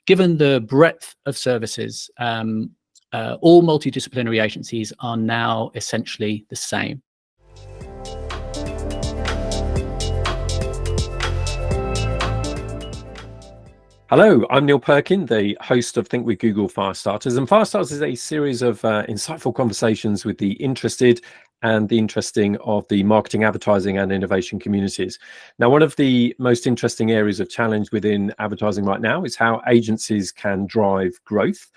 given the breadth of services, all multidisciplinary agencies are now essentially the same. Hello, I'm Neil Perkin, the host of Think with Google Firestarters. And Firestarters is a series of insightful conversations with the interested and the interesting of the marketing, advertising and innovation communities. Now, one of the most interesting areas of challenge within advertising right now is how agencies can drive growth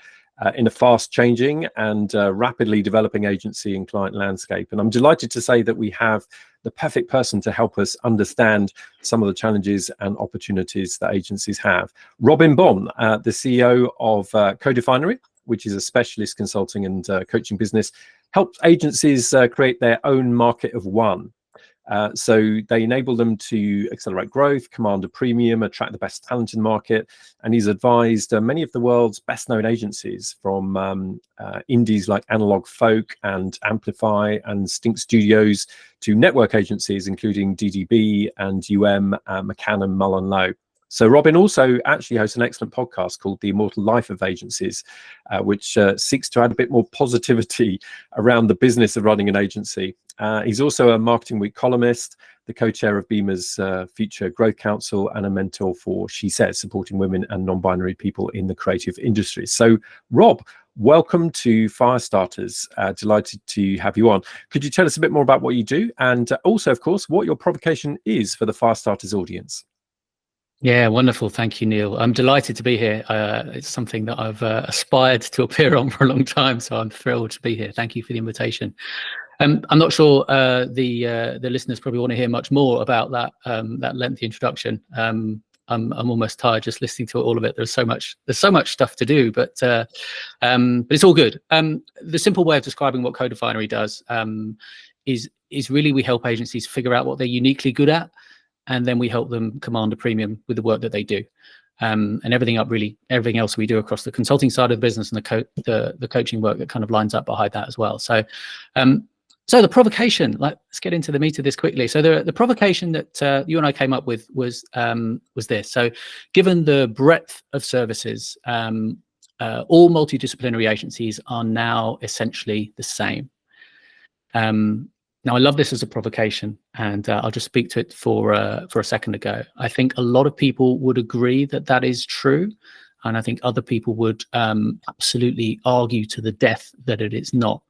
in a fast changing and rapidly developing agency and client landscape. And I'm delighted to say that we have the perfect person to help us understand some of the challenges and opportunities that agencies have. Robin Bonn, the CEO of Definery, which is a specialist consulting and coaching business, helps agencies create their own market of one. So they enable them to accelerate growth, command a premium, attract the best talent in the market. And he's advised many of the world's best known agencies, from indies like Analog Folk and Amplify and Stink Studios to network agencies, including DDB and McCann and Mullen Lowe. So Robin also actually hosts an excellent podcast called The Immortal Life of Agencies, which seeks to add a bit more positivity around the business of running an agency. He's also a Marketing Week columnist, the co-chair of BEMA's Future Growth Council, and a mentor for She Says, supporting women and non-binary people in the creative industries. So Rob, welcome to Firestarters. Delighted to have you on. Could you tell us a bit more about what you do, and also, of course, what your provocation is for the Firestarters audience? Yeah, wonderful. Thank you, Neil. I'm delighted to be here. It's something that I've aspired to appear on for a long time, so I'm thrilled to be here. Thank you for the invitation. I'm not sure the listeners probably want to hear much more about that lengthy introduction. I'm almost tired just listening to all of it. There's so much stuff to do, but it's all good. The simple way of describing what Definery does is really we help agencies figure out what they're uniquely good at, and then we help them command a premium with the work that they do. And everything else we do across the consulting side of the business and the coaching work that kind of lines up behind that as well. So the provocation, let's get into the meat of this quickly. So the provocation that you and I came up with was this. So given the breadth of services, all multidisciplinary agencies are now essentially the same. Now, I love this as a provocation, and I'll just speak to it for a second ago. I think a lot of people would agree that that is true, and I think other people would absolutely argue to the death that it is not.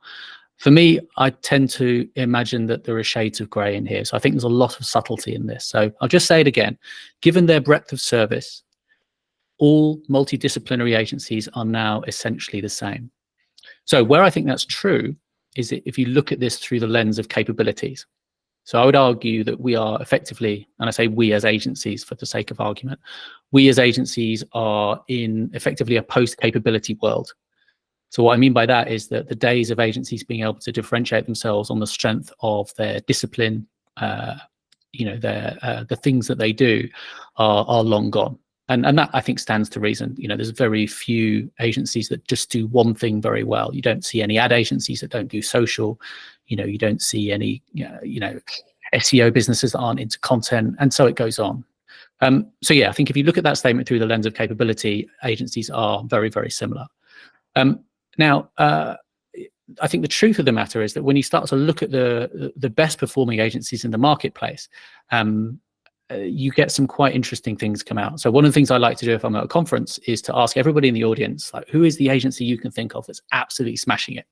For me, I tend to imagine that there are shades of grey in here, so I think there's a lot of subtlety in this. So I'll just say it again. Given their breadth of service, all multidisciplinary agencies are now essentially the same. So where I think that's true is if you look at this through the lens of capabilities. So I would argue that we are effectively, and I say we as agencies for the sake of argument, we as agencies are in effectively a post-capability world. So what I mean by that is that the days of agencies being able to differentiate themselves on the strength of their discipline, the things that they do are long gone. And that, I think, stands to reason. There's very few agencies that just do one thing very well. You don't see any ad agencies that don't do social. You don't see any, SEO businesses that aren't into content, and so it goes on. So yeah, I think if you look at that statement through the lens of capability, agencies are very, very similar. Now, I think the truth of the matter is that when you start to look at the best performing agencies in the marketplace, you get some quite interesting things come out. So one of the things I like to do if I'm at a conference is to ask everybody in the audience, who is the agency you can think of that's absolutely smashing it?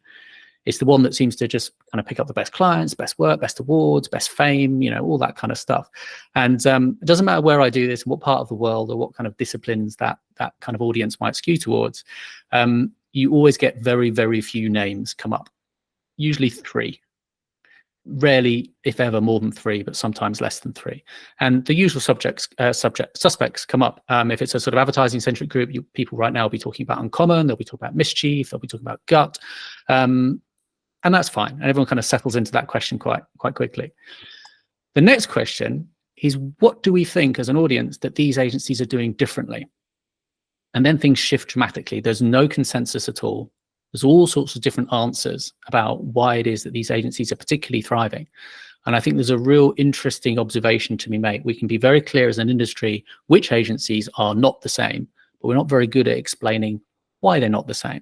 It's the one that seems to just kind of pick up the best clients, best work, best awards, best fame, all that kind of stuff. And it doesn't matter where I do this, what part of the world or what kind of disciplines that kind of audience might skew towards. You always get very, very few names come up, usually 3. Rarely, if ever, more than 3, but sometimes less than 3. And the usual suspects come up. If it's a sort of advertising-centric group, people right now will be talking about Uncommon, they'll be talking about Mischief, they'll be talking about Gut, and that's fine. And everyone kind of settles into that question quite quickly. The next question is, what do we think as an audience that these agencies are doing differently? And then things shift dramatically. There's no consensus at all. There's all sorts of different answers about why it is that these agencies are particularly thriving. And I think there's a real interesting observation to be made. We can be very clear as an industry which agencies are not the same, but we're not very good at explaining why they're not the same.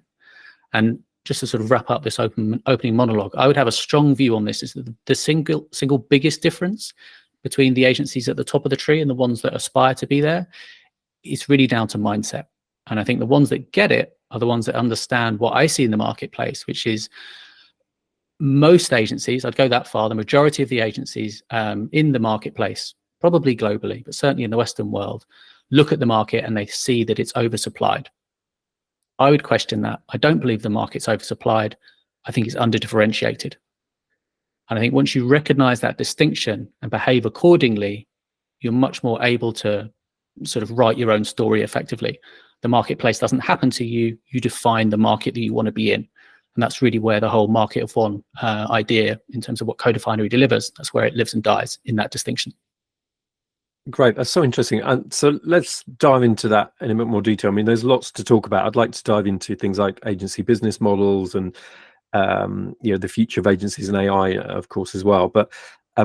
And just to sort of wrap up this opening monologue, I would have a strong view on this is that the single biggest difference between the agencies at the top of the tree and the ones that aspire to be there is really down to mindset. And I think the ones that get it are the ones that understand what I see in the marketplace, which is most agencies, I'd go that far, the majority of the agencies in the marketplace, probably globally, but certainly in the Western world, look at the market and they see that it's oversupplied. I would question that. I don't believe the market's oversupplied. I think it's under-differentiated. And I think once you recognize that distinction and behave accordingly, you're much more able to sort of write your own story effectively. The marketplace doesn't happen to you. You define the market that you want to be in. And that's really where the whole market of one idea in terms of what Definery delivers, that's where it lives and dies, in that distinction. Great, that's so interesting. And so let's dive into that in a bit more detail. I mean, there's lots to talk about. I'd like to dive into things like agency business models and the future of agencies and AI, of course, as well. But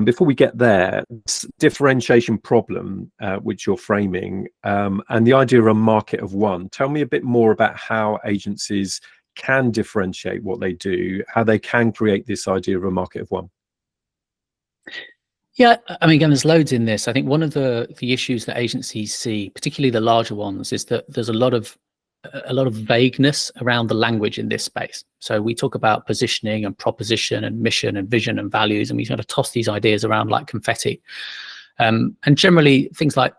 before we get there, this differentiation problem, which you're framing, and the idea of a market of one. Tell me a bit more about how agencies can differentiate what they do, how they can create this idea of a market of one. Yeah, I mean, again, there's loads in this. I think one of the issues that agencies see, particularly the larger ones, is that there's a lot of vagueness around the language in this space. So we talk about positioning and proposition and mission and vision and values, and we kind of toss these ideas around like confetti. And generally, things like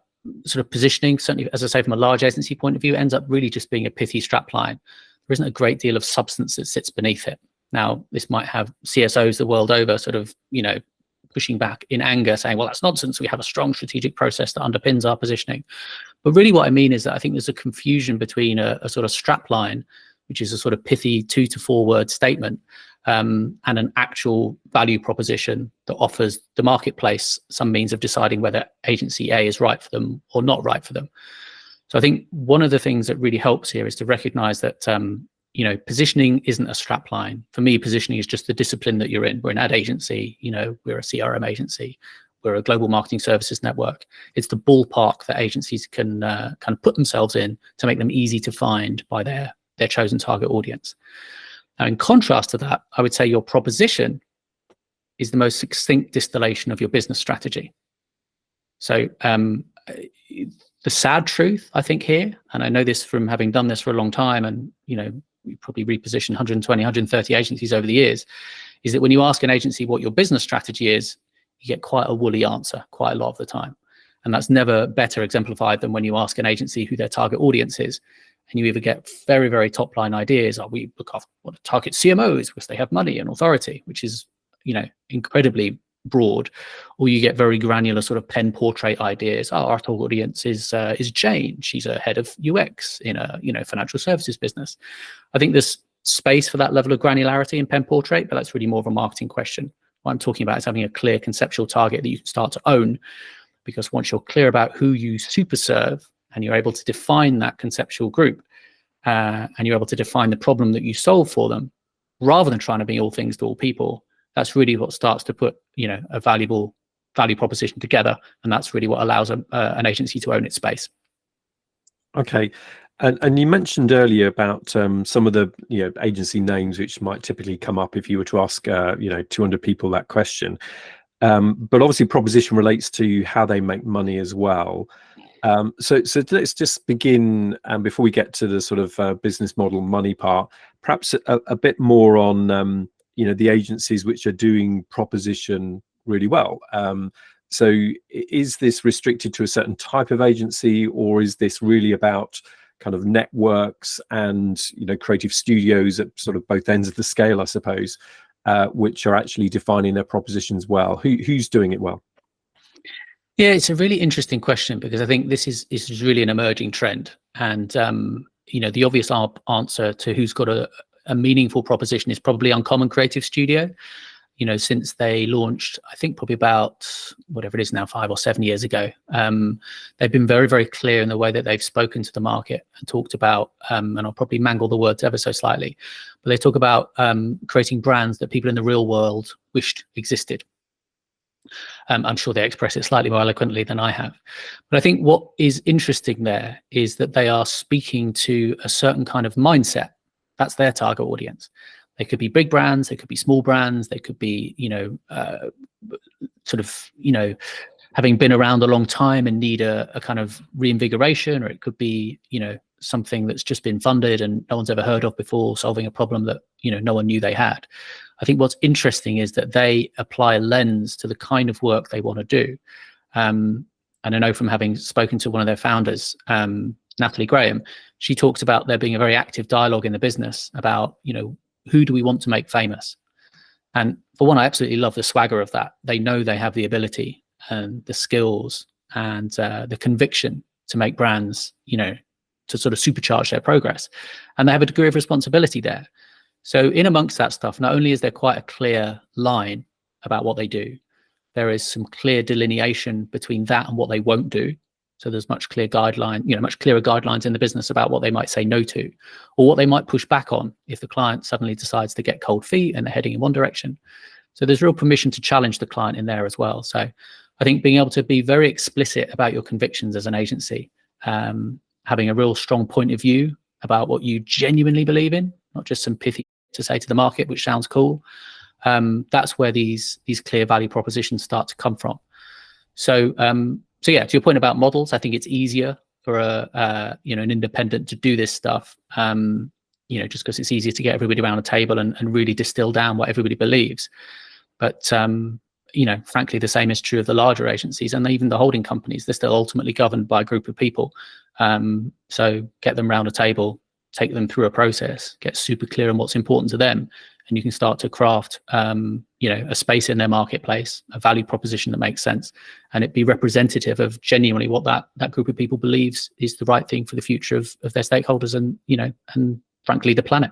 sort of positioning, certainly, as I say, from a large agency point of view, ends up really just being a pithy strapline. There isn't a great deal of substance that sits beneath it. Now, this might have CSOs the world over sort of, pushing back in anger, saying, well, that's nonsense. We have a strong strategic process that underpins our positioning. But really what I mean is that I think there's a confusion between a sort of strapline, which is a sort of pithy 2 to 4 word statement, and an actual value proposition that offers the marketplace some means of deciding whether agency A is right for them or not right for them. So I think one of the things that really helps here is to recognize that positioning isn't a strap line. For me, positioning is just the discipline that you're in. We're an ad agency, we're a CRM agency, we're a global marketing services network. It's the ballpark that agencies can kind of put themselves in to make them easy to find by their chosen target audience. Now, in contrast to that, I would say your proposition is the most succinct distillation of your business strategy. So the sad truth, I think, here, and I know this from having done this for a long time, and we probably repositioned 120, 130 agencies over the years, is that when you ask an agency what your business strategy is, you get quite a woolly answer quite a lot of the time. And that's never better exemplified than when you ask an agency who their target audience is. And you either get very, very top line ideas, or we look after what target CMOs because they have money and authority, which is, incredibly broad, or you get very granular sort of pen portrait ideas. Our target audience is Jane. She's a head of UX in a financial services business. I think there's space for that level of granularity in pen portrait, but that's really more of a marketing question. What I'm talking about is having a clear conceptual target that you can start to own, because once you're clear about who you super serve and you're able to define that conceptual group, and you're able to define the problem that you solve for them, rather than trying to be all things to all people, that's really what starts to put a valuable value proposition together, and that's really what allows an agency to own its space. Okay, and you mentioned earlier about some of the agency names which might typically come up if you were to ask 200 people that question, but obviously proposition relates to how they make money as well. So let's just begin, before we get to the sort of business model money part, perhaps a bit more on the agencies which are doing proposition really well. So is this restricted to a certain type of agency, or is this really about kind of networks and creative studios at sort of both ends of the scale, I suppose, which are actually defining their propositions well? Who's doing it well? Yeah, it's a really interesting question, because I think this is really an emerging trend. And the obvious answer to who's got a meaningful proposition is probably Uncommon Creative Studio. Since they launched, I think probably about whatever it is now, 5 or 7 years ago, they've been very, very clear in the way that they've spoken to the market and talked about, and I'll probably mangle the words ever so slightly, but they talk about creating brands that people in the real world wished existed. I'm sure they express it slightly more eloquently than I have. But I think what is interesting there is that they are speaking to a certain kind of mindset. That's their target audience. They could be big brands, they could be small brands, they could be, having been around a long time and need a kind of reinvigoration, or it could be, something that's just been funded and no one's ever heard of before, solving a problem that, no one knew they had. I think what's interesting is that they apply a lens to the kind of work they want to do. And I know from having spoken to one of their founders, Natalie Graham, she talks about there being a very active dialogue in the business about, who do we want to make famous? And for one, I absolutely love the swagger of that. They know they have the ability and the skills and the conviction to make brands, to sort of supercharge their progress. And they have a degree of responsibility there. So in amongst that stuff, not only is there quite a clear line about what they do, there is some clear delineation between that and what they won't do. So there's much clearer guidelines in the business about what they might say no to, or what they might push back on if the client suddenly decides to get cold feet and they're heading in one direction. So there's real permission to challenge the client in there as well. So I think being able to be very explicit about your convictions as an agency, having a real strong point of view about what you genuinely believe in, not just some pithy to say to the market, which sounds cool. That's where these clear value propositions start to come from. So yeah, to your point about models, I think it's easier for an independent to do this stuff, just because it's easier to get everybody around a table and really distill down what everybody believes. But frankly, the same is true of the larger agencies and even the holding companies. They're still ultimately governed by a group of people. So get them around a table, take them through a process, get super clear on what's important to them, and you can start to craft, a space in their marketplace, a value proposition that makes sense, and it be representative of genuinely what that group of people believes is the right thing for the future of their stakeholders and, and frankly, the planet.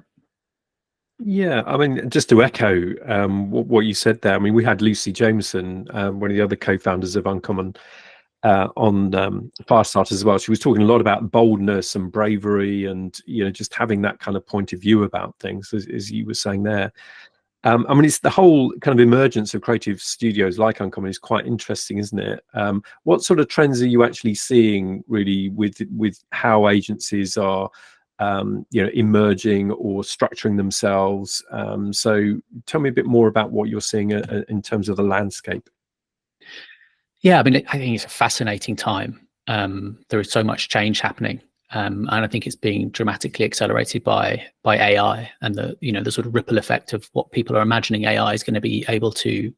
Yeah, I mean, just to echo what you said there, I mean, we had Lucy Jameson, one of the other co-founders of Uncommon, on Firestarters as well. She was talking a lot about boldness and bravery and, just having that kind of point of view about things, as you were saying there. I mean, it's the whole kind of emergence of creative studios like Uncommon is quite interesting, isn't it? What sort of trends are you actually seeing really with how agencies are emerging or structuring themselves? So tell me a bit more about what you're seeing in terms of the landscape. Yeah, I mean, I think it's a fascinating time. There is so much change happening, and I think it's being dramatically accelerated by AI and the sort of ripple effect of what people are imagining AI is going to be able to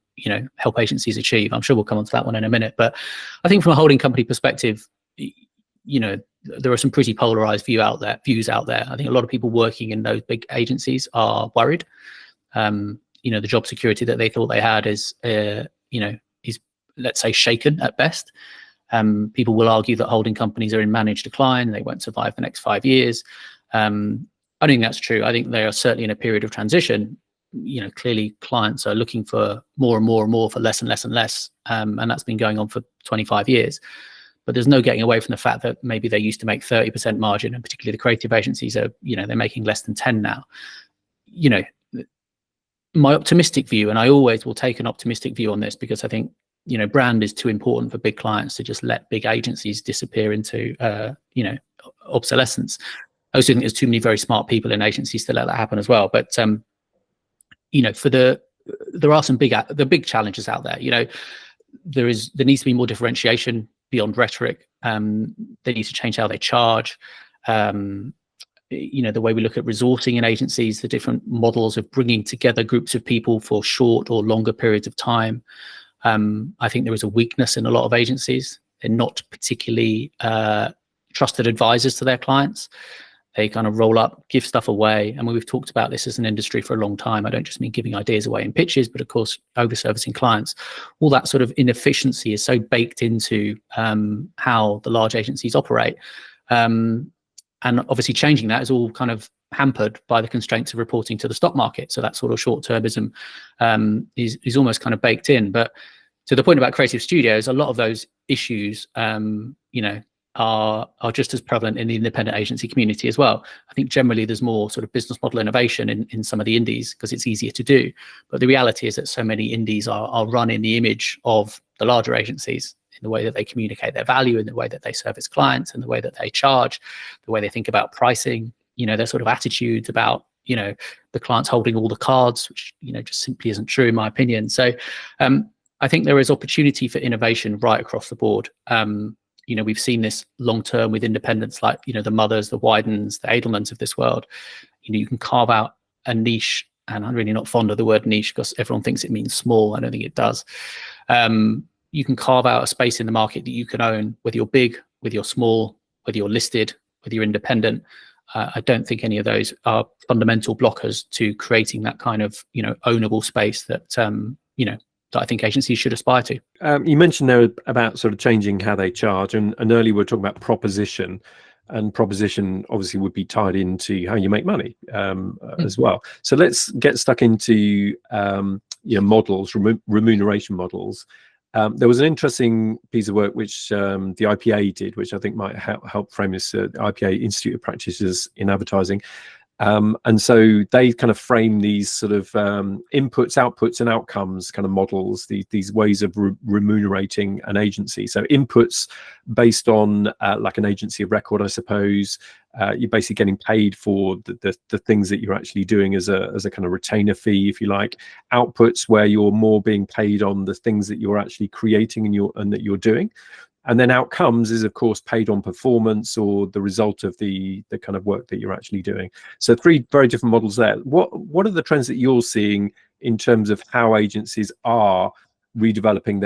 help agencies achieve. I'm sure we'll come on to that one in a minute, but I think from a holding company perspective, there are some pretty polarized views out there. I think a lot of people working in those big agencies are worried. The job security that they thought they had is let's say shaken at best. People will argue that holding companies are in managed decline. They won't survive the next 5 years. I don't think that's true. I think they are certainly in a period of transition. Clearly clients are looking for more and more and more for less and less and less. And that's been going on for 25 years. But there's no getting away from the fact that maybe they used to make 30% margin, and particularly the creative agencies are, they're making less than 10 now. My optimistic view, and I always will take an optimistic view on this because I think, brand is too important for big clients to just let big agencies disappear into, obsolescence. I also think there's too many very smart people in agencies to let that happen as well. But, there are some big challenges out there. There needs to be more differentiation beyond rhetoric. They need to change how they charge. The way we look at resourcing in agencies, the different models of bringing together groups of people for short or longer periods of time. I think there is a weakness in a lot of agencies. They're not particularly trusted advisors to their clients. They kind of roll up, give stuff away. And we've talked about this as an industry for a long time. I don't just mean giving ideas away in pitches, but of course, over-servicing clients. All that sort of inefficiency is so baked into how the large agencies operate. And obviously changing that is all kind of hampered by the constraints of reporting to the stock market. So that sort of short-termism is almost kind of baked in. But to the point about creative studios, a lot of those issues, are just as prevalent in the independent agency community as well. I think generally there's more sort of business model innovation in some of the indies because it's easier to do. But the reality is that so many indies are run in the image of the larger agencies, in the way that they communicate their value, in the way that they service clients, in the way that they charge, the way they think about pricing, their sort of attitudes about, the clients holding all the cards, which, just simply isn't true in my opinion. So I think there is opportunity for innovation right across the board. We've seen this long term with independents like, the Mothers, the Widens, the Edelmans of this world. You can carve out a niche, and I'm really not fond of the word niche because everyone thinks it means small. I don't think it does. You can carve out a space in the market that you can own, whether you're big, whether you're small, whether you're listed, whether you're independent. I don't think any of those are fundamental blockers to creating that kind of, ownable space that, that I think agencies should aspire to. You mentioned there about sort of changing how they charge, and earlier we were talking about proposition, and proposition obviously would be tied into how you make money as well. So let's get stuck into models, remuneration models. There was an interesting piece of work which the IPA did, which I think might help frame this, IPA, Institute of Practitioners in Advertising. And so they kind of frame these sort of inputs, outputs, and outcomes kind of models, these ways of remunerating an agency. So inputs based on like an agency of record, I suppose. You're basically getting paid for the things that you're actually doing as a kind of retainer fee, if you like. Outputs where you're more being paid on the things that you're actually creating and that you're doing. And then outcomes is, of course, paid on performance or the result of the kind of work that you're actually doing. So 3 very different models there. What are the trends that you're seeing in terms of how agencies are redeveloping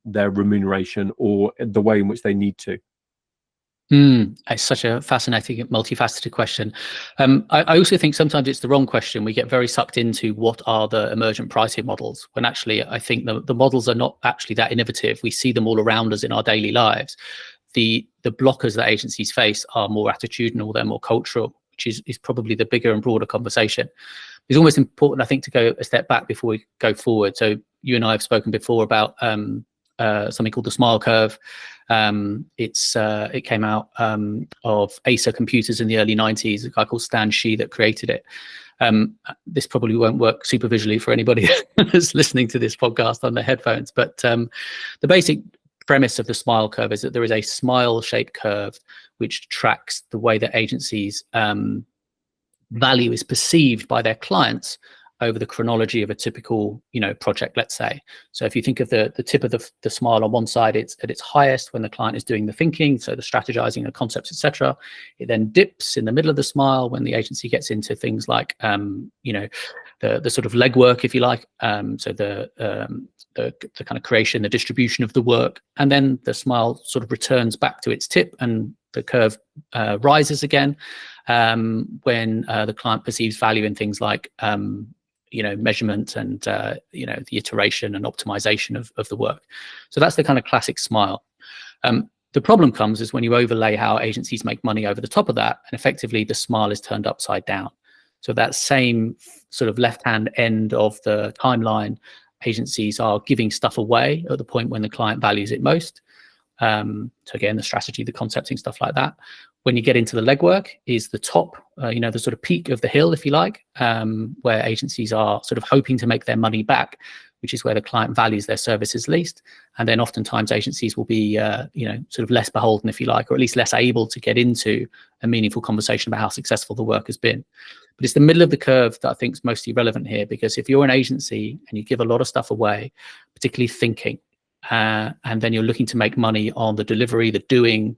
their remuneration or the way in which they need to? It's such a fascinating, multifaceted question. I also think sometimes it's the wrong question. We get very sucked into what are the emergent pricing models, when actually I think the models are not actually that innovative. We see them all around us in our daily lives. The blockers that agencies face are more attitudinal, they're more cultural, which is probably the bigger and broader conversation. It's almost important, I think, to go a step back before we go forward. So you and I have spoken before about something called the smile curve. It came out of Acer Computers in the early 90s, a guy called Stan Shih that created it. This probably won't work super visually for anybody who's listening to this podcast on their headphones, but the basic premise of the smile curve is that there is a smile-shaped curve which tracks the way that agencies' value is perceived by their clients over the chronology of a typical, project, let's say. So if you think of the tip of the smile on one side, it's at its highest when the client is doing the thinking, so the strategizing, the concepts, etc. It then dips in the middle of the smile when the agency gets into things like, the sort of legwork, if you like. So the kind of creation, the distribution of the work, and then the smile sort of returns back to its tip, and the curve rises again when the client perceives value in things like measurement and the iteration and optimization of the work. So that's the kind of classic smile. The problem comes is when you overlay how agencies make money over the top of that, and effectively the smile is turned upside down. So that same sort of left-hand end of the timeline, agencies are giving stuff away at the point when the client values it most. So again, the strategy, the concepting, stuff like that. When you get into the legwork is the top, the sort of peak of the hill, if you like, where agencies are sort of hoping to make their money back, which is where the client values their services least. And then oftentimes agencies will be, sort of less beholden, if you like, or at least less able to get into a meaningful conversation about how successful the work has been. But it's the middle of the curve that I think is mostly relevant here, because if you're an agency and you give a lot of stuff away, particularly thinking, and then you're looking to make money on the delivery, the doing,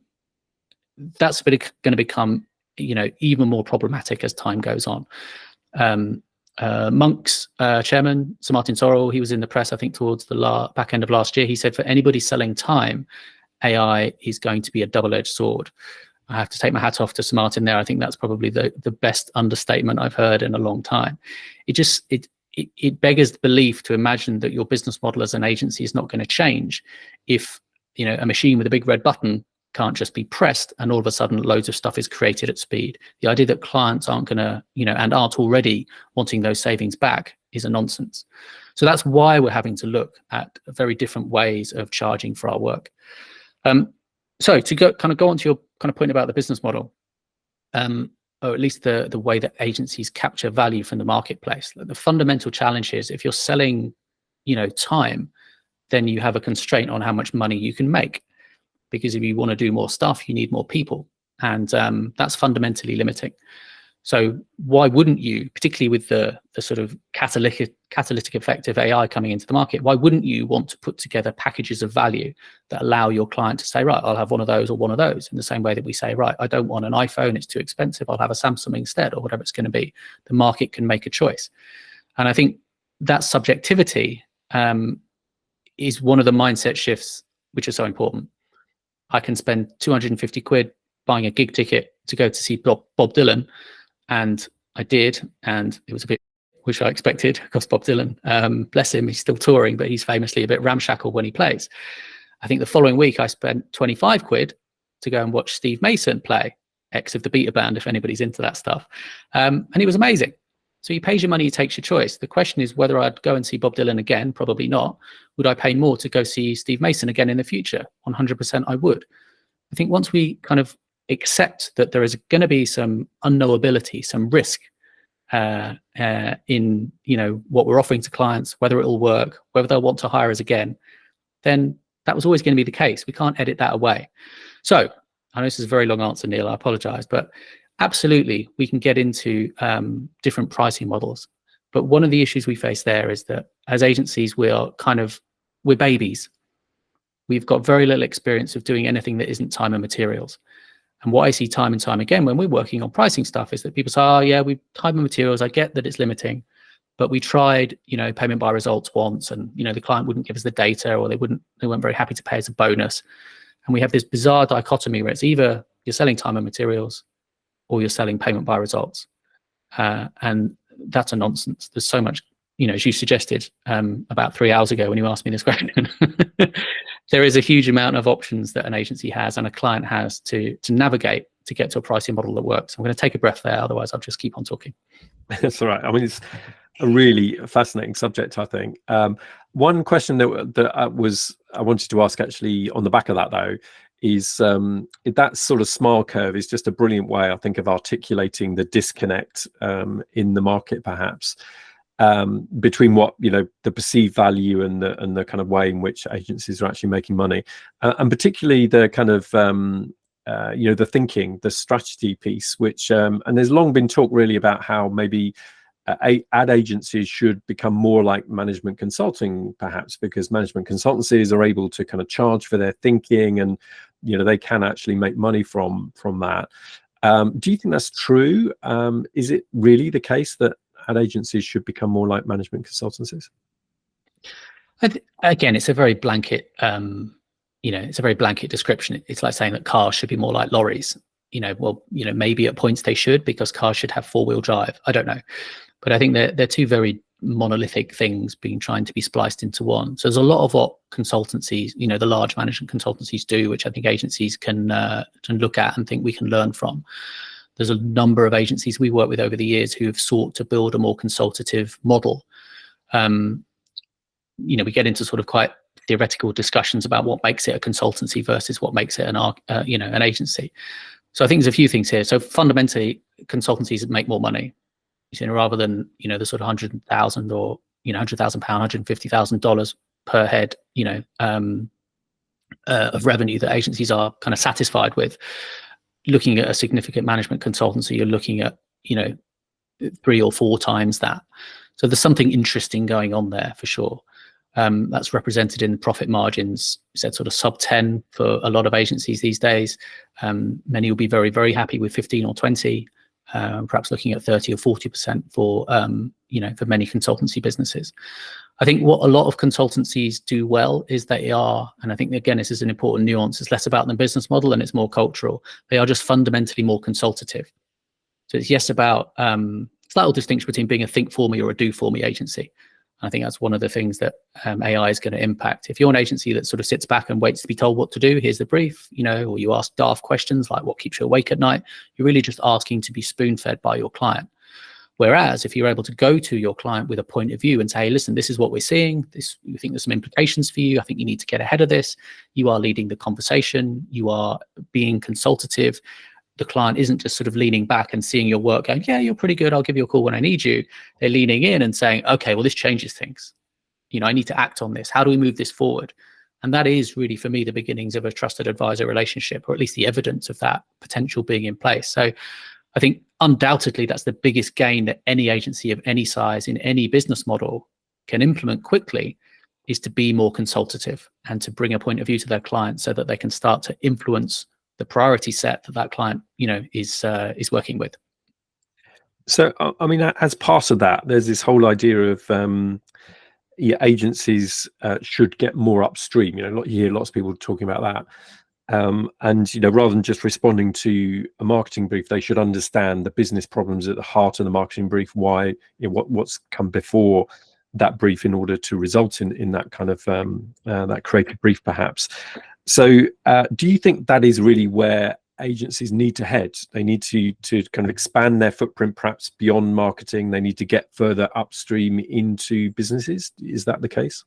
that's going to become, even more problematic as time goes on. Monk's chairman, Sir Martin Sorrell, he was in the press, I think, towards the back end of last year. He said, for anybody selling time, AI is going to be a double-edged sword. I have to take my hat off to Sir Martin there. I think that's probably the best understatement I've heard in a long time. It beggars belief to imagine that your business model as an agency is not going to change if, a machine with a big red button can't just be pressed and all of a sudden loads of stuff is created at speed. The idea that clients aren't going to, and aren't already wanting those savings back is a nonsense. So that's why we're having to look at very different ways of charging for our work. So to go on to your kind of point about the business model, or at least the way that agencies capture value from the marketplace. The fundamental challenge is if you're selling, time, then you have a constraint on how much money you can make, because if you want to do more stuff, you need more people, and that's fundamentally limiting. So why wouldn't you, particularly with the sort of catalytic effect of AI coming into the market, why wouldn't you want to put together packages of value that allow your client to say, right, I'll have one of those or one of those, in the same way that we say, right, I don't want an iPhone, it's too expensive, I'll have a Samsung instead, or whatever it's going to be. The market can make a choice. And I think that subjectivity is one of the mindset shifts which are so important. I can spend 250 quid buying a gig ticket to go to see Bob Dylan, and I did, and it was a bit which I expected, because Bob Dylan, bless him, he's still touring, but he's famously a bit ramshackle when he plays. I think the following week I spent 25 quid to go and watch Steve Mason play, ex of the Beta Band, if anybody's into that stuff, and it was amazing. So you pay your money, you take your choice. The question is whether I'd go and see Bob Dylan again. Probably not. Would I pay more to go see Steve Mason again in the future? 100% I would. I think once we kind of accept that there is going to be some unknowability, some risk in what we're offering to clients, whether it will work, whether they'll want to hire us again, then that was always going to be the case. We can't edit that away. So I know this is a very long answer, Neil, I apologize, but absolutely we can get into different pricing models. But one of the issues we face there is that as agencies, we're babies. We've got very little experience of doing anything that isn't time and materials. And what I see time and time again when we're working on pricing stuff is that people say, oh yeah, we time and materials, I get that it's limiting, but we tried, payment by results once, and the client wouldn't give us the data, or they weren't very happy to pay us a bonus. And we have this bizarre dichotomy where it's either you're selling time and materials or you're selling payment by results. And that's a nonsense. There's so much, as you suggested about 3 hours ago when you asked me this question, there is a huge amount of options that an agency has and a client has to navigate to get to a pricing model that works. I'm going to take a breath there, otherwise I'll just keep on talking. That's all right. I mean, it's a really fascinating subject, I think. One question that I wanted to ask actually on the back of that, though, is that sort of smile curve is just a brilliant way, I think, of articulating the disconnect in the market, perhaps, between what the perceived value and the kind of way in which agencies are actually making money, and particularly the kind of the thinking, the strategy piece, which and there's long been talk really about how maybe ad agencies should become more like management consulting, perhaps, because management consultancies are able to kind of charge for their thinking, and they can actually make money from that. Do you think that's true? Is it really the case that ad agencies should become more like management consultancies? Again, it's a very blanket, it's a very blanket description. It's like saying that cars should be more like lorries. Maybe at points they should, because cars should have 4-wheel drive. I don't know. But I think they're two very monolithic things trying to be spliced into one. So there's a lot of what consultancies, the large management consultancies do, which I think agencies can look at and think we can learn from. There's a number of agencies we work with over the years who have sought to build a more consultative model. We get into sort of quite theoretical discussions about what makes it a consultancy versus what makes it an agency. So I think there's a few things here. So fundamentally, consultancies make more money, rather than the sort of £100,000 or £100,000, $150,000 per head, of revenue that agencies are kind of satisfied with. Looking at a significant management consultancy, you're looking at 3 or 4 times that. So there's something interesting going on there for sure. That's represented in profit margins. We said sort of sub 10 for a lot of agencies these days. Many will be very, very happy with 15 or 20, perhaps looking at 30 or 40% for for many consultancy businesses. I think what a lot of consultancies do well is they are, and I think again this is an important nuance, it's less about the business model and it's more cultural. They are just fundamentally more consultative. So it's about slight distinction between being a think for me or a do for me agency. I think that's one of the things that AI is going to impact. If you're an agency that sort of sits back and waits to be told what to do, here's the brief, or you ask daft questions like what keeps you awake at night, you're really just asking to be spoon-fed by your client. Whereas if you're able to go to your client with a point of view and say, hey, listen, this is what we're seeing, we think there's some implications for you, I think you need to get ahead of this, you are leading the conversation, you are being consultative, the client isn't just sort of leaning back and seeing your work going, yeah, you're pretty good, I'll give you a call when I need you. They're leaning in and saying, okay, well, this changes things. I need to act on this. How do we move this forward? And that is really, for me, the beginnings of a trusted advisor relationship, or at least the evidence of that potential being in place. So I think undoubtedly that's the biggest gain that any agency of any size in any business model can implement quickly, is to be more consultative and to bring a point of view to their client so that they can start to influence the priority set that client, is working with. So, I mean, as part of that, there's this whole idea of agencies should get more upstream. You hear lots of people talking about that. And rather than just responding to a marketing brief, they should understand the business problems at the heart of the marketing brief, why, what's come before that brief in order to result in that kind of that creative brief, perhaps. So do you think that is really where agencies need to head? They need to kind of expand their footprint, perhaps beyond marketing. They need to get further upstream into businesses. Is that the case?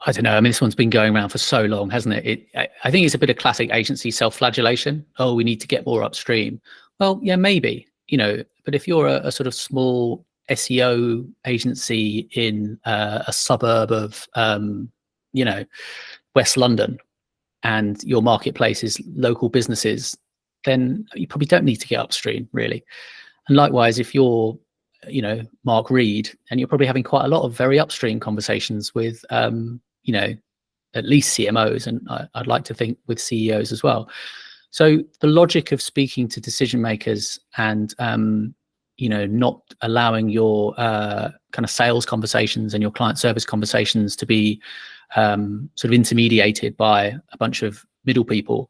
I don't know. I mean, this one's been going around for so long, hasn't it? I think it's a bit of classic agency self-flagellation. Oh, we need to get more upstream. Well, yeah, maybe, but if you're a sort of small SEO agency in a suburb of, West London, and your marketplace is local businesses, then you probably don't need to get upstream, really. And likewise, if you're, Mark Reed, and you're probably having quite a lot of very upstream conversations with, at least CMOs, and I'd like to think with CEOs as well. So the logic of speaking to decision makers and, not allowing your kind of sales conversations and your client service conversations to be sort of intermediated by a bunch of middle people,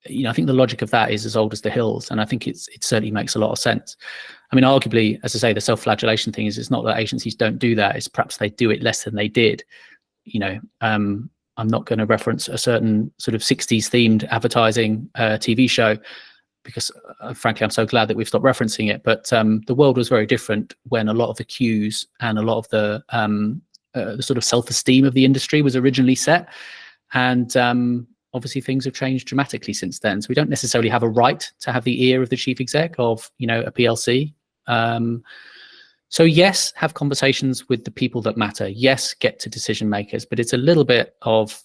I think the logic of that is as old as the hills, and I think it certainly makes a lot of sense. I mean, arguably, as I say, the self-flagellation thing is, it's not that agencies don't do that, it's perhaps they do it less than they did. I'm not going to reference a certain sort of 60s themed advertising TV show, because frankly, I'm so glad that we've stopped referencing it. But the world was very different when a lot of the cues and a lot of the sort of self-esteem of the industry was originally set. And obviously things have changed dramatically since then. So we don't necessarily have a right to have the ear of the chief exec of, a PLC. So yes, have conversations with the people that matter. Yes, get to decision makers, but it's a little bit of,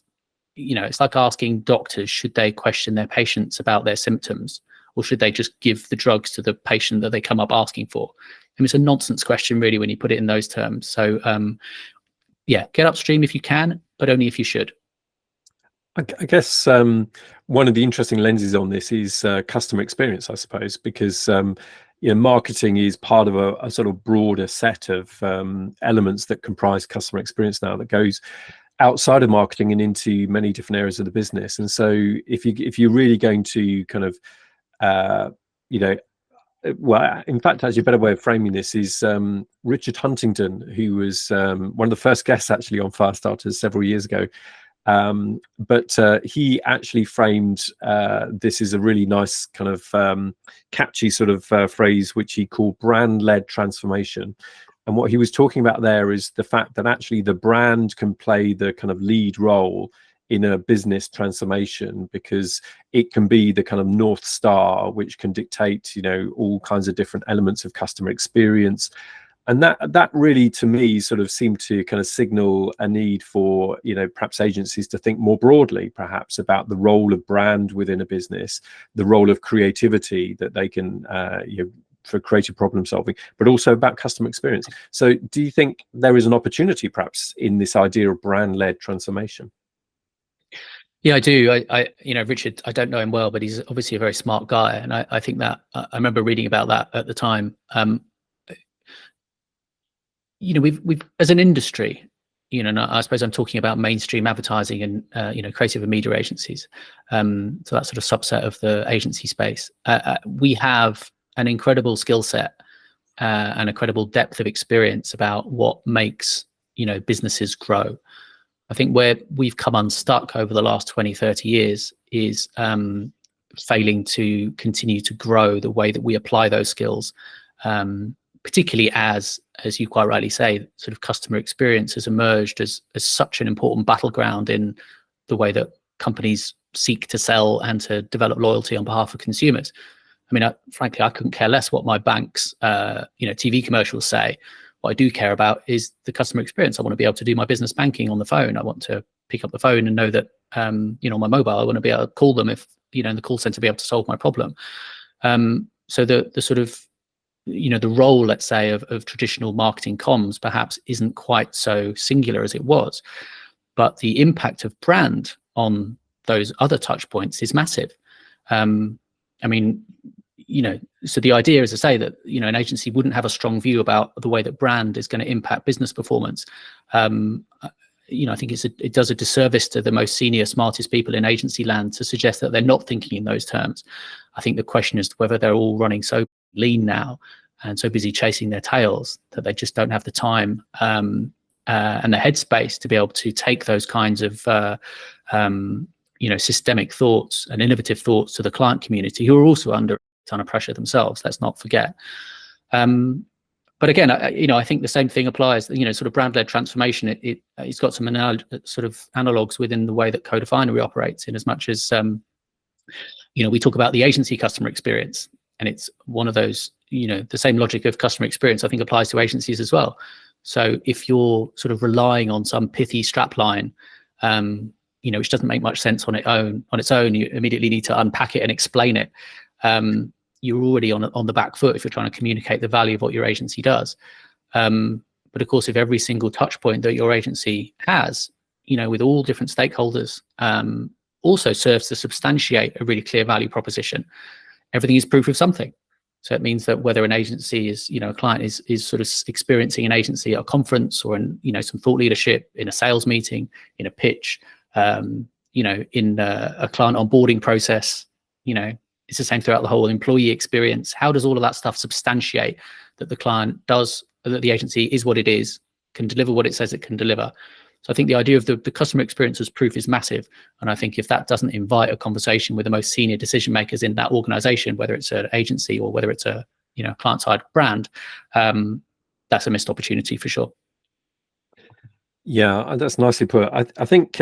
it's like asking doctors, should they question their patients about their symptoms, or should they just give the drugs to the patient that they come up asking for? I mean, it's a nonsense question, really, when you put it in those terms. So yeah, get upstream if you can, but only if you should. I guess one of the interesting lenses on this is customer experience, I suppose, because marketing is part of a sort of broader set of elements that comprise customer experience now, that goes outside of marketing and into many different areas of the business. And so if you're really going to kind of well, in fact, actually a better way of framing this is Richard Huntington, who was one of the first guests actually on Firestarters several years ago. But he actually framed this as a really nice kind of catchy sort of phrase, which he called brand-led transformation. And what he was talking about there is the fact that actually the brand can play the kind of lead role in a business transformation, because it can be the kind of North Star, which can dictate, all kinds of different elements of customer experience. And that really, to me, sort of seemed to kind of signal a need for, perhaps agencies to think more broadly, perhaps, about the role of brand within a business, the role of creativity that they can, for creative problem solving, but also about customer experience. So do you think there is an opportunity, perhaps, in this idea of brand-led transformation? Yeah, I do. Richard, I don't know him well, but he's obviously a very smart guy. And I think that I remember reading about that at the time. We've as an industry, and I suppose I'm talking about mainstream advertising and, creative and media agencies. So that sort of subset of the agency space. We have an incredible skill set and a credible depth of experience about what makes, businesses grow. I think where we've come unstuck over the last 20, 30 years is, failing to continue to grow the way that we apply those skills particularly as you quite rightly say, sort of customer experience has emerged as such an important battleground in the way that companies seek to sell and to develop loyalty on behalf of consumers. I mean, frankly, I couldn't care less what my bank's TV commercials say. What I do care about is the customer experience. I want to be able to do my business banking on the phone. I want to pick up the phone and know that on my mobile, I want to be able to call them if in the call center, be able to solve my problem. So the sort of the role, let's say, of traditional marketing comms perhaps isn't quite so singular as it was, but the impact of brand on those other touch points is massive. I mean, so the idea is to say that an agency wouldn't have a strong view about the way that brand is going to impact business performance. I think it does a disservice to the most senior, smartest people in agency land to suggest that they're not thinking in those terms. I think the question is whether they're all running so lean now and so busy chasing their tails that they just don't have the time and the headspace to be able to take those kinds of systemic thoughts and innovative thoughts to the client community, who are also under a ton of pressure themselves. Let's not forget. But again, I think the same thing applies. Sort of brand-led transformation. It's got some sort of analogs within the way that Definery operates, in as much as we talk about the agency customer experience, and it's one of those. The same logic of customer experience I think applies to agencies as well. So if you're sort of relying on some pithy strapline, which doesn't make much sense on its own, you immediately need to unpack it and explain it. You're already on the back foot if you're trying to communicate the value of what your agency does. But of course, if every single touch point that your agency has, with all different stakeholders, also serves to substantiate a really clear value proposition, everything is proof of something. So it means that whether an agency is, a client is sort of experiencing an agency at a conference or in, some thought leadership, in a sales meeting, in a pitch, in a client onboarding process, it's the same throughout the whole employee experience. How does all of that stuff substantiate that that the agency is what it is, can deliver what it says it can deliver? So I think the idea of the customer experience as proof is massive. And I think if that doesn't invite a conversation with the most senior decision makers in that organization, whether it's an agency or whether it's a client-side brand, that's a missed opportunity for sure. Yeah, that's nicely put. I think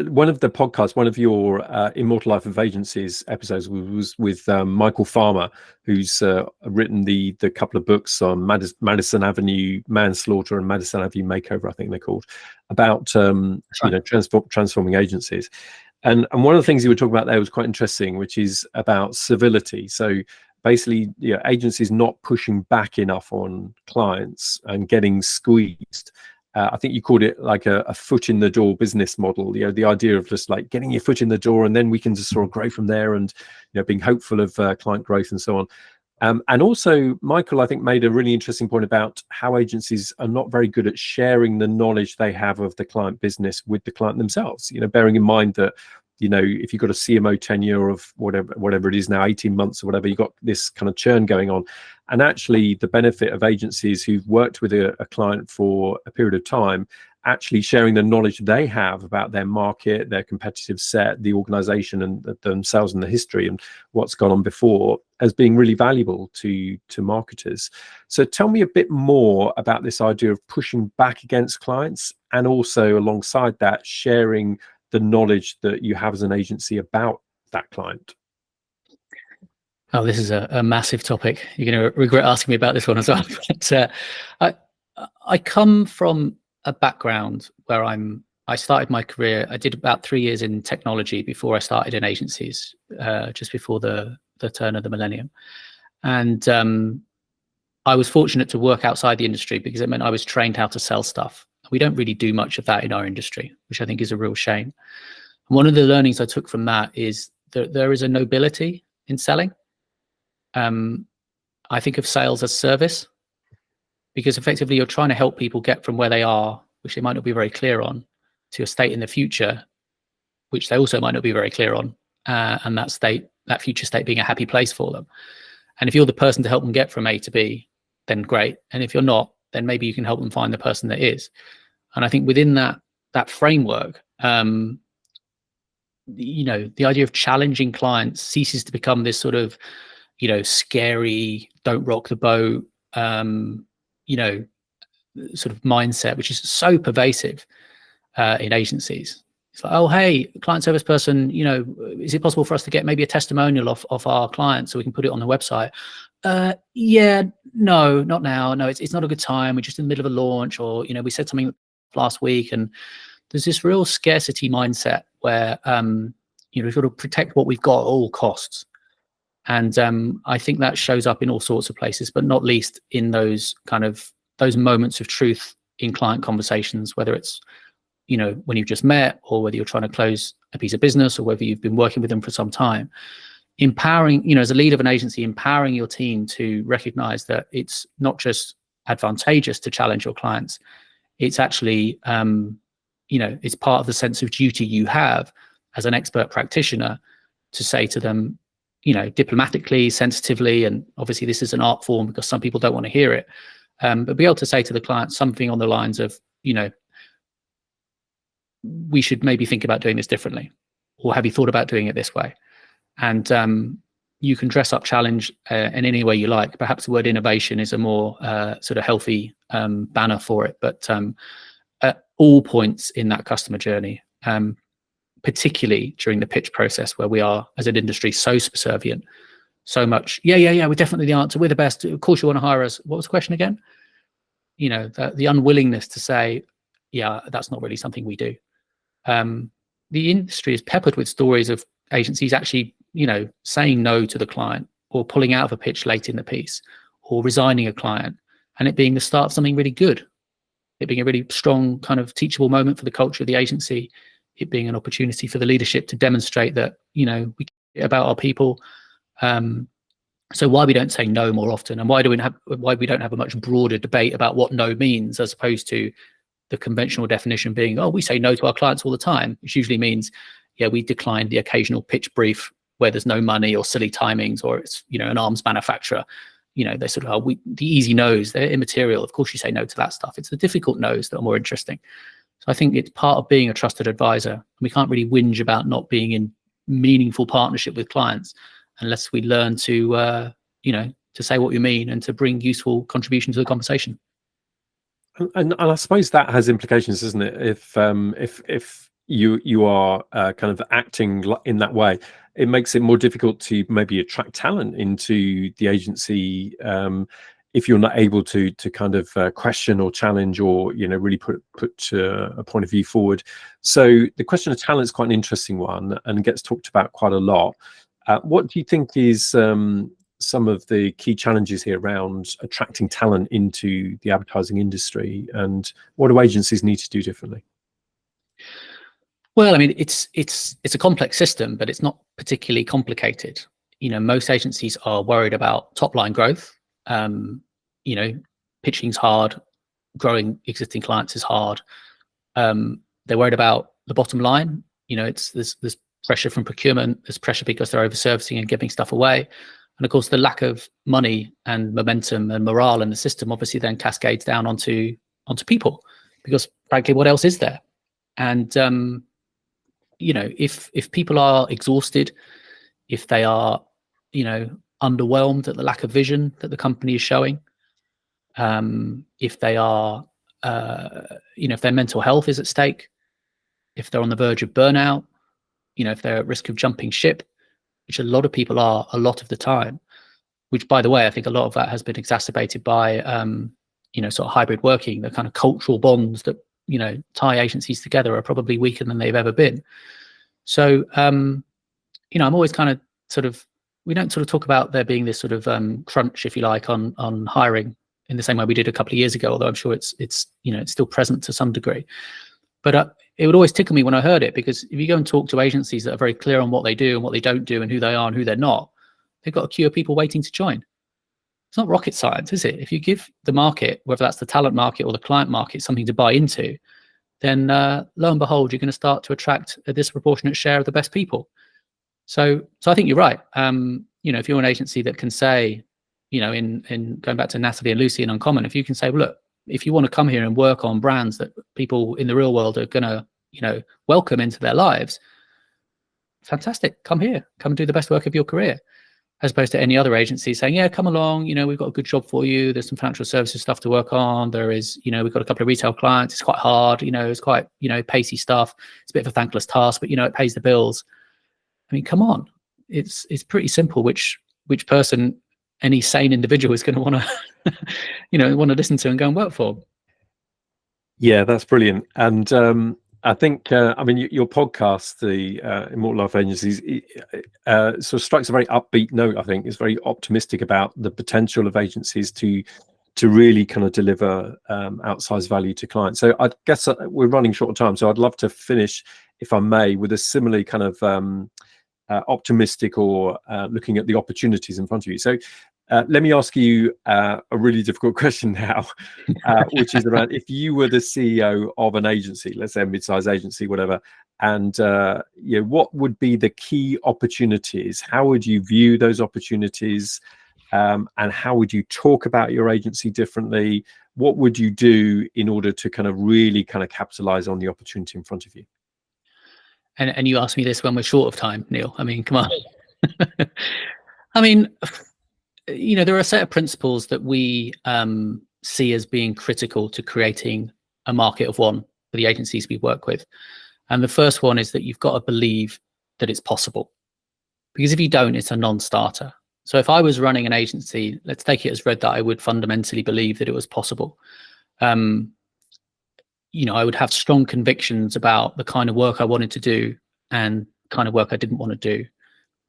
one of the podcasts, one of your Immortal Life of Agencies episodes was with Michael Farmer, who's written the couple of books on Madison Avenue Manslaughter and Madison Avenue Makeover, I think they're called, about transforming agencies. And one of the things you were talking about there was quite interesting, which is about civility. So basically, agencies not pushing back enough on clients and getting squeezed. I think you called it like a foot in the door business model. The idea of just like getting your foot in the door, and then we can just sort of grow from there, and being hopeful of client growth and so on. And also, Michael, I think, made a really interesting point about how agencies are not very good at sharing the knowledge they have of the client business with the client themselves. Bearing in mind that if you've got a CMO tenure of whatever it is now, 18 months or whatever, you've got this kind of churn going on. And actually the benefit of agencies who've worked with a client for a period of time, actually sharing the knowledge they have about their market, their competitive set, the organization and themselves and the history and what's gone on before, as being really valuable to marketers. So tell me a bit more about this idea of pushing back against clients, and also alongside that, sharing the knowledge that you have as an agency about that client. Oh, this is a massive topic. You're going to regret asking me about this one as well. But I come from a background where I started my career. I did about 3 years in technology before I started in agencies, just before the turn of the millennium. And I was fortunate to work outside the industry because it meant I was trained how to sell stuff. We don't really do much of that in our industry, which I think is a real shame. One of the learnings I took from that is that there is a nobility in selling. I think of sales as service, because effectively you're trying to help people get from where they are, which they might not be very clear on, to a state in the future, which they also might not be very clear on, and that future state being a happy place for them. And if you're the person to help them get from A to B, then great. And if you're not, then maybe you can help them find the person that is. And I think within that framework, the idea of challenging clients ceases to become this sort of scary, don't rock the boat, sort of mindset, which is so pervasive in agencies. It's like, oh, hey, client service person, is it possible for us to get maybe a testimonial of our client so we can put it on the website? Yeah, no, not now. No, it's not a good time. We're just in the middle of a launch, or, we said something last week. And there's this real scarcity mindset where, we've got to protect what we've got at all costs. And I think that shows up in all sorts of places, but not least in those moments of truth in client conversations, whether it's, when you've just met, or whether you're trying to close a piece of business, or whether you've been working with them for some time. Empowering, as a leader of an agency, empowering your team to recognize that it's not just advantageous to challenge your clients. It's actually, it's part of the sense of duty you have as an expert practitioner to say to them, diplomatically, sensitively, and obviously this is an art form because some people don't want to hear it, but be able to say to the client something on the lines of, we should maybe think about doing this differently, or have you thought about doing it this way? And you can dress up challenge in any way you like. Perhaps the word innovation is a more sort of healthy banner for it, but at all points in that customer journey, particularly during the pitch process, where we are as an industry so subservient, so much, yeah, we're definitely the answer, we're the best, of course you want to hire us. What was the question again? The unwillingness to say, yeah, that's not really something we do. The industry is peppered with stories of agencies actually, saying no to the client, or pulling out of a pitch late in the piece, or resigning a client, and it being the start of something really good. It being a really strong kind of teachable moment for the culture of the agency. It being an opportunity for the leadership to demonstrate that, we care about our people. So why we don't say no more often, and why we don't have a much broader debate about what no means, as opposed to the conventional definition being, oh, we say no to our clients all the time, which usually means, yeah, we decline the occasional pitch brief where there's no money or silly timings, or it's, an arms manufacturer. They sort of, the easy no's, they're immaterial. Of course you say no to that stuff. It's the difficult no's that are more interesting. So I think it's part of being a trusted advisor. We can't really whinge about not being in meaningful partnership with clients unless we learn to, to say what you mean and to bring useful contribution to the conversation. And I suppose that has implications, doesn't it? If you are kind of acting in that way, it makes it more difficult to maybe attract talent into the agency, if you're not able to kind of question or challenge, or really put a point of view forward. So the question of talent is quite an interesting one and gets talked about quite a lot. What do you think is some of the key challenges here around attracting talent into the advertising industry, and what do agencies need to do differently? Well, I mean, it's a complex system, but it's not particularly complicated. Most agencies are worried about top line growth. Pitching's hard, growing existing clients is hard. They're worried about the bottom line. There's pressure from procurement, there's pressure because they're over servicing and giving stuff away. And of course, the lack of money and momentum and morale in the system obviously then cascades down onto people, because frankly, what else is there? And if people are exhausted, if they are, underwhelmed at the lack of vision that the company is showing, if they are, if their mental health is at stake, if they're on the verge of burnout, if they're at risk of jumping ship, which a lot of people are a lot of the time, which, by the way, I think a lot of that has been exacerbated by, sort of hybrid working. The kind of cultural bonds that, tie agencies together are probably weaker than they've ever been. So, I'm always kind of we don't sort of talk about there being this sort of crunch, if you like, on hiring in the same way we did a couple of years ago, although I'm sure it's still present to some degree. But it would always tickle me when I heard it, because if you go and talk to agencies that are very clear on what they do and what they don't do and who they are and who they're not, they've got a queue of people waiting to join. It's not rocket science, is it? If you give the market, whether that's the talent market or the client market, something to buy into, then lo and behold, you're going to start to attract a disproportionate share of the best people. So I think you're right. If you're an agency that can say, in going back to Natalie and Lucy in Uncommon, if you can say, well, look, if you want to come here and work on brands that people in the real world are going to, welcome into their lives, fantastic. Come here, come and do the best work of your career. as opposed to any other agency saying, yeah, come along, we've got a good job for you. There's some financial services stuff to work on. There is, we've got a couple of retail clients. It's quite hard, it's quite, pacey stuff. It's a bit of a thankless task, but it pays the bills. I mean, come on. It's pretty simple which person any sane individual is going to want to, want to listen to and go and work for. Yeah, that's brilliant. And I think, your podcast, the Immortal Life Agencies, sort of strikes a very upbeat note. I think it's very optimistic about the potential of agencies to really kind of deliver outsized value to clients. So I guess we're running short of time, so I'd love to finish, if I may, with a similarly kind of optimistic or looking at the opportunities in front of you. So let me ask you a really difficult question now, which is around, if you were the CEO of an agency, let's say a mid-sized agency, whatever, and what would be the key opportunities? How would you view those opportunities? And how would you talk about your agency differently? What would you do in order to kind of really kind of capitalize on the opportunity in front of you? And you asked me this when we're short of time, Neil. I mean, come on. I mean, there are a set of principles that we see as being critical to creating a market of one for the agencies we work with. And the first one is that you've got to believe that it's possible. Because if you don't, it's a non-starter. So if I was running an agency, let's take it as read that I would fundamentally believe that it was possible. I would have strong convictions about the kind of work I wanted to do and kind of work I didn't want to do.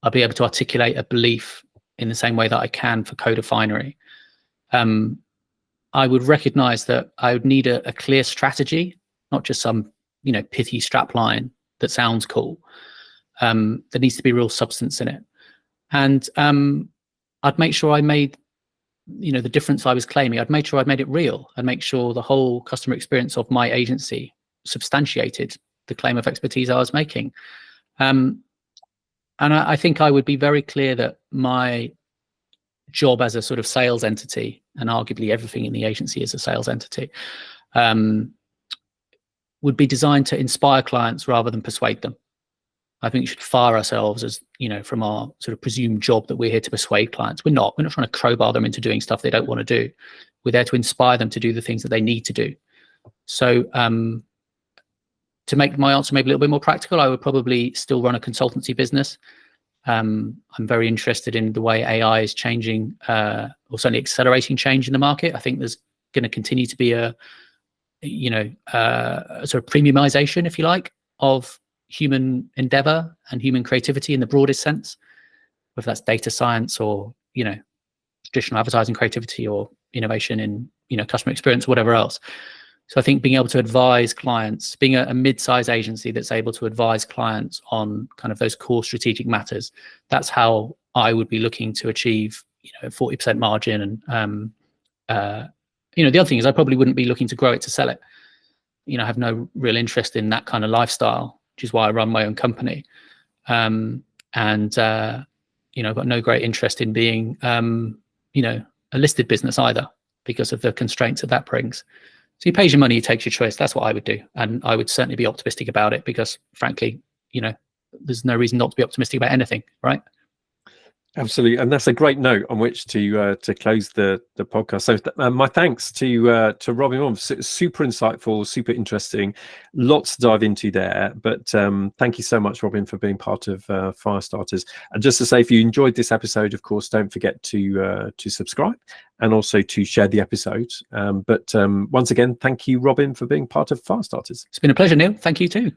I'll be able to articulate a belief in the same way that I can for Definery. I would recognize that I would need a clear strategy, not just some, pithy strap line that sounds cool. There needs to be real substance in it. And I'd make sure I made, the difference I was claiming, I'd make sure I'd made it real. I'd make sure the whole customer experience of my agency substantiated the claim of expertise I was making. And I think I would be very clear that my job as a sort of sales entity, and arguably everything in the agency is a sales entity, would be designed to inspire clients rather than persuade them. I think we should fire ourselves as, from our sort of presumed job that we're here to persuade clients. We're not trying to crowbar them into doing stuff they don't want to do. We're there to inspire them to do the things that they need to do. So to make my answer maybe a little bit more practical, I would probably still run a consultancy business. I'm very interested in the way AI is changing, or certainly accelerating change in the market. I think there's going to continue to be a sort of premiumization, if you like, of human endeavor and human creativity in the broadest sense, whether that's data science or traditional advertising creativity or innovation in customer experience, whatever else. So I think being able to advise clients, being a mid-sized agency that's able to advise clients on kind of those core strategic matters, that's how I would be looking to achieve 40% margin. And the other thing is I probably wouldn't be looking to grow it to sell it. I have no real interest in that kind of lifestyle, which is why I run my own company. I've got no great interest in being, a listed business either, because of the constraints that brings. So he pays your money, he takes your choice. That's what I would do. And I would certainly be optimistic about it because, frankly, there's no reason not to be optimistic about anything, right? Absolutely, and that's a great note on which to close the podcast. So my thanks to Robin Bonn. Super insightful, super interesting, lots to dive into there. But thank you so much, Robin, for being part of Firestarters. And just to say, if you enjoyed this episode, of course, don't forget to subscribe and also to share the episode. But once again, thank you, Robin, for being part of Firestarters. It's been a pleasure, Neil. Thank you too.